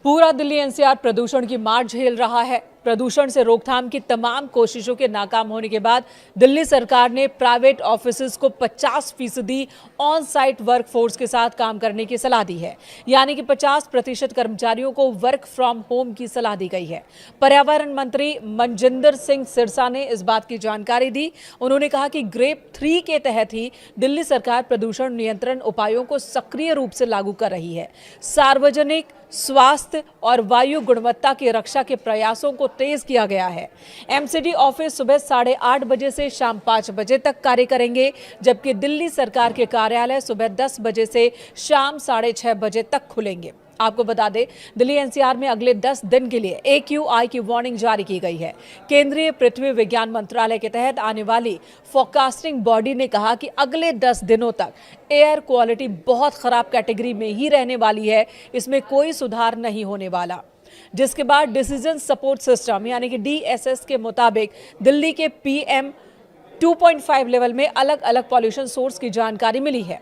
पूरा दिल्ली एनसीआर प्रदूषण की मार झेल रहा है। प्रदूषण से रोकथाम की तमाम कोशिशों के नाकाम होने के बाद दिल्ली सरकार ने प्राइवेट ऑफिसेज को 50% ऑन साइट वर्कफोर्स के साथ काम करने की सलाह दी है। यानी कि 50% कर्मचारियों को वर्क फ्रॉम होम की सलाह दी गई है। पर्यावरण मंत्री मनजिंदर सिंह सिरसा ने इस बात की जानकारी दी। उन्होंने कहा कि ग्रेप 3 के तहत ही दिल्ली सरकार प्रदूषण नियंत्रण उपायों को सक्रिय रूप से लागू कर रही है। सार्वजनिक स्वास्थ्य और वायु गुणवत्ता की रक्षा के प्रयासों को तेज किया गया है। एमसीडी ऑफिस सुबह 8:30 बजे से शाम 5 बजे तक कार्य करेंगे, जबकि दिल्ली सरकार के कार्यालय सुबह 10 बजे से शाम 6:30 बजे तक खुलेंगे। आपको बता दें, दिल्ली एनसीआर में अगले 10 दिन के लिए AQI की वार्निंग जारी की गई है। केंद्रीय पृथ्वी विज्ञान मंत्रालय के तहत आने वाली फोरकास्टिंग बॉडी ने कहा कि अगले 10 दिनों तक एयर क्वालिटी बहुत खराब कैटेगरी में ही रहने वाली है, इसमें कोई सुधार नहीं होने वाला। जिसके बाद डिसीजन सपोर्ट सिस्टम यानी कि DSS के मुताबिक दिल्ली के PM 2.5 लेवल में अलग अलग पॉल्यूशन सोर्स की जानकारी मिली है।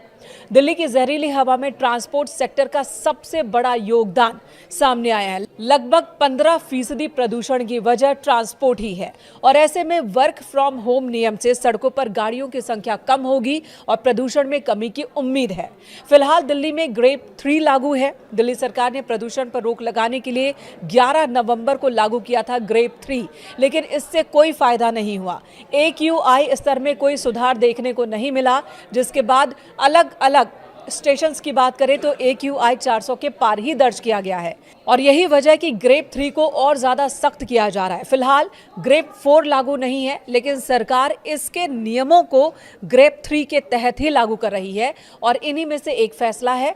दिल्ली की जहरीली हवा में ट्रांसपोर्ट सेक्टर का सबसे बड़ा योगदान सामने आया है। लगभग 15% प्रदूषण की वजह ट्रांसपोर्ट ही है और ऐसे में वर्क फ्रॉम होम नियम से सड़कों पर गाड़ियों की संख्या कम होगी और प्रदूषण में कमी की उम्मीद है। फिलहाल दिल्ली में ग्रेप 3 लागू है। दिल्ली सरकार ने प्रदूषण पर रोक लगाने के लिए 11 नवंबर को लागू किया था ग्रेप 3, लेकिन इससे कोई फायदा नहीं हुआ। AQI स्तर में कोई सुधार देखने को नहीं मिला, जिसके बाद अलग अलग स्टेशन की बात करें तो AQI 400 के पार ही दर्ज किया गया है और यही वजह है कि ग्रेप 3 को और ज्यादा सख्त किया जा रहा है। फिलहाल ग्रेप 4 लागू नहीं है, लेकिन सरकार इसके नियमों को ग्रेप 3 के तहत ही लागू कर रही है और इन्हीं में से एक फैसला है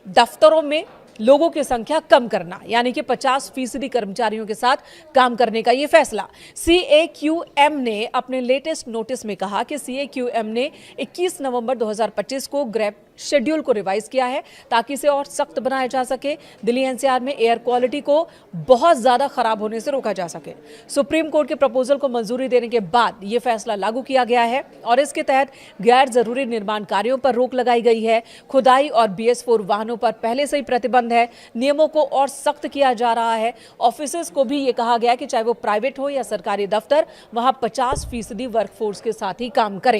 दफ्तरों में लोगों की संख्या कम करना, यानी कि 50% कर्मचारियों के साथ काम करने का ये फैसला। CAQM ने अपने लेटेस्ट नोटिस में कहा कि CAQM ने 21 नवंबर 2025 को ग्रेप शेड्यूल को रिवाइज किया है ताकि इसे और सख्त बनाया जा सके, दिल्ली एनसीआर में एयर क्वालिटी को बहुत ज्यादा खराब होने से रोका जा सके। सुप्रीम कोर्ट के प्रपोजल को मंजूरी देने के बाद यह फैसला लागू किया गया है और इसके तहत गैर जरूरी निर्माण कार्यों पर रोक लगाई गई है। खुदाई और BS4 वाहनों पर पहले से ही प्रतिबंध है। नियमों को और सख्त किया जा रहा है। ऑफिसेज को भी ये कहा गया कि चाहे वो प्राइवेट हो या सरकारी दफ्तर, वहां 50% वर्कफोर्स के साथ ही काम करें।